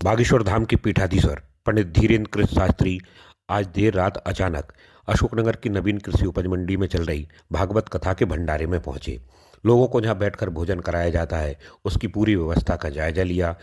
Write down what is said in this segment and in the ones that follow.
बागेश्वर धाम के पीठाधीश्वर पंडित धीरेन्द्र कृष्ण शास्त्री आज देर रात अचानक अशोकनगर की नवीन कृषि उपज मंडी में चल रही भागवत कथा के भंडारे में पहुंचे। लोगों को जहां बैठकर भोजन कराया जाता है उसकी पूरी व्यवस्था का जायजा लिया।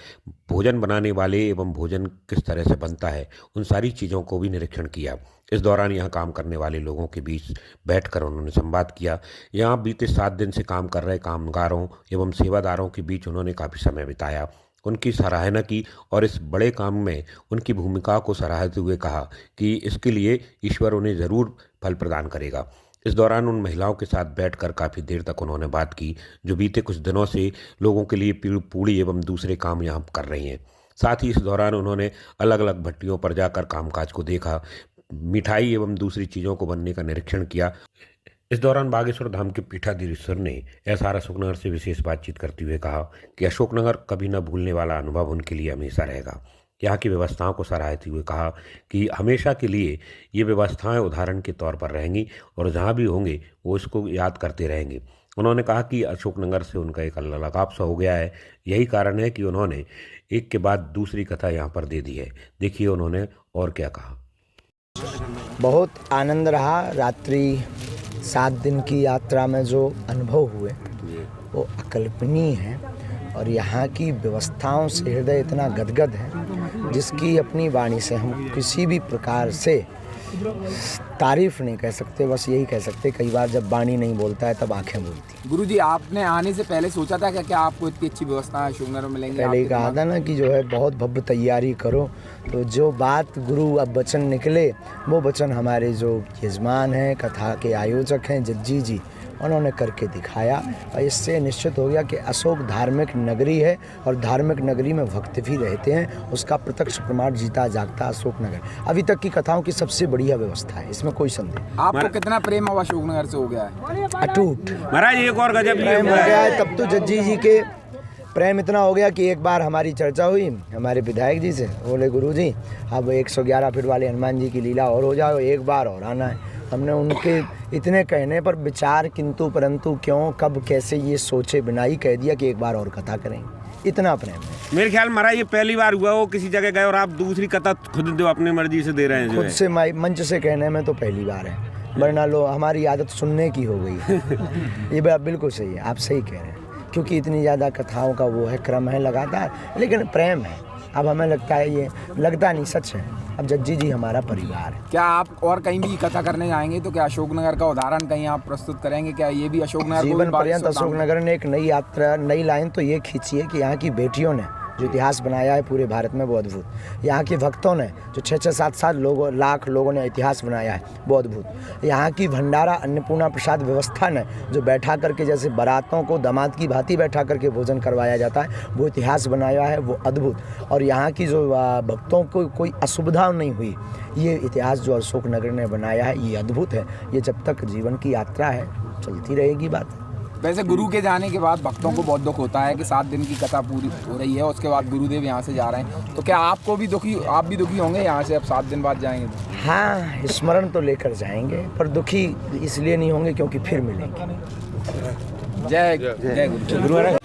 भोजन बनाने वाले एवं भोजन किस तरह से बनता है उन सारी चीज़ों को भी निरीक्षण किया। इस दौरान यहां काम करने वाले लोगों के बीच बैठकर उन्होंने संवाद किया। यहां बीते 7 दिन से काम कर रहे कामगारों एवं सेवादारों के बीच उन्होंने काफ़ी समय बिताया, उनकी सराहना की और इस बड़े काम में उनकी भूमिका को सराहते हुए कहा कि इसके लिए ईश्वर उन्हें ज़रूर फल प्रदान करेगा। इस दौरान उन महिलाओं के साथ बैठकर काफ़ी देर तक उन्होंने बात की जो बीते कुछ दिनों से लोगों के लिए पूड़ी एवं दूसरे काम यहाँ कर रही हैं। साथ ही इस दौरान उन्होंने अलग अलग भट्टियों पर जाकर कामकाज को देखा, मिठाई एवं दूसरी चीज़ों को बनने का निरीक्षण किया। इस दौरान बागेश्वर धाम के पीठाधीश्वर ने एसआर अशोकनगर से विशेष बातचीत करते हुए कहा कि अशोकनगर कभी न भूलने वाला अनुभव उनके लिए हमेशा रहेगा। यहाँ की व्यवस्थाओं को सराहते हुए कहा कि हमेशा के लिए ये व्यवस्थाएं उदाहरण के तौर पर रहेंगी और जहाँ भी होंगे वो इसको याद करते रहेंगे। उन्होंने कहा कि अशोकनगर से उनका एक लगाव सा हो गया है, यही कारण है कि उन्होंने एक के बाद दूसरी कथा यहाँ पर दे दी है। देखिए उन्होंने और क्या कहा। बहुत आनंद रहा। रात्रि 7 दिन की यात्रा में जो अनुभव हुए वो अकल्पनीय है और यहाँ की व्यवस्थाओं से हृदय इतना गदगद है जिसकी अपनी वाणी से हम किसी भी प्रकार से तारीफ नहीं कह सकते। बस यही कह सकते, कई बार जब वाणी नहीं बोलता है तब आंखें बोलती। गुरुजी, आपने आने से पहले सोचा था क्या आपको इतनी अच्छी व्यवस्था अशोकनगर में मिलेंगी? पहले ही कहा था ना कि जो है बहुत भव्य तैयारी करो, तो जो बात गुरु अब वचन निकले वो वचन हमारे जो यजमान हैं, कथा के आयोजक हैं जज्जी जी, उन्होंने करके दिखाया और इससे निश्चित हो गया कि अशोक धार्मिक नगरी है और धार्मिक नगरी में भक्त भी रहते हैं। उसका प्रत्यक्ष प्रमाण जीता जागता अशोकनगर अभी तक की कथाओं की सबसे बढ़िया व्यवस्था है, इसमें कोई संदेह। आपको कितना प्रेम अब अशोकनगर से हो गया है? अटूट महाराज एक और गजब प्रेम हो गया है। तब तो जज्जी जी के प्रेम इतना हो गया कि एक बार हमारी चर्चा हुई हमारे विधायक जी से, बोले गुरुजी अब 111 फीट वाले हनुमान जी की लीला और हो जाओ, एक बार और आना है। हमने उनके इतने कहने पर विचार किंतु परंतु क्यों कब कैसे ये सोचे बिना ही कह दिया कि एक बार और कथा करेंगे। इतना प्रेम है। मेरे ख्याल महाराज ये पहली बार हुआ हो किसी जगह गए और आप दूसरी कथा खुद दो अपनी मर्जी से दे रहे हैं। खुद से मंच से कहने में तो पहली बार है, वरना लो हमारी आदत सुनने की हो गई है। ये बात बिल्कुल सही है, आप सही कह रहे हैं, क्योंकि इतनी ज़्यादा कथाओं का वो है क्रम है लगातार, लेकिन प्रेम है। अब हमें लगता है ये लगता नहीं, सच है। अब जज्जी जी हमारा परिवार है। क्या आप और कहीं भी कथा करने जाएंगे तो क्या अशोकनगर का उदाहरण कहीं आप प्रस्तुत करेंगे? क्या ये भी अशोकनगर जीवन पर्यंत अशोकनगर ने एक नई यात्रा, नई लाइन तो ये खींची है कि यहाँ की बेटियों ने जो इतिहास बनाया है पूरे भारत में वो अद्भुत। यहाँ के भक्तों ने जो 6-6, 7-7 लाख लोगों ने इतिहास बनाया है वो अद्भुत। यहाँ की भंडारा अन्नपूर्णा प्रसाद व्यवस्था ने जो बैठा करके जैसे बारातों को दामाद की भांति बैठा करके भोजन करवाया जाता है वो इतिहास बनाया है वो अद्भुत। और यहाँ की जो भक्तों को कोई असुविधा नहीं हुई, ये इतिहास जो अशोकनगर ने बनाया है ये अद्भुत है। ये जब तक जीवन की यात्रा है चलती रहेगी बात। वैसे गुरु के जाने के बाद भक्तों को बहुत दुख होता है कि 7 दिन की कथा पूरी हो रही है, उसके बाद गुरुदेव यहाँ से जा रहे हैं, तो क्या आपको भी आप भी दुखी होंगे यहाँ से अब 7 दिन बाद जाएंगे तो? हाँ, स्मरण तो लेकर जाएंगे पर दुखी इसलिए नहीं होंगे क्योंकि फिर मिलेंगे। जय गुरु।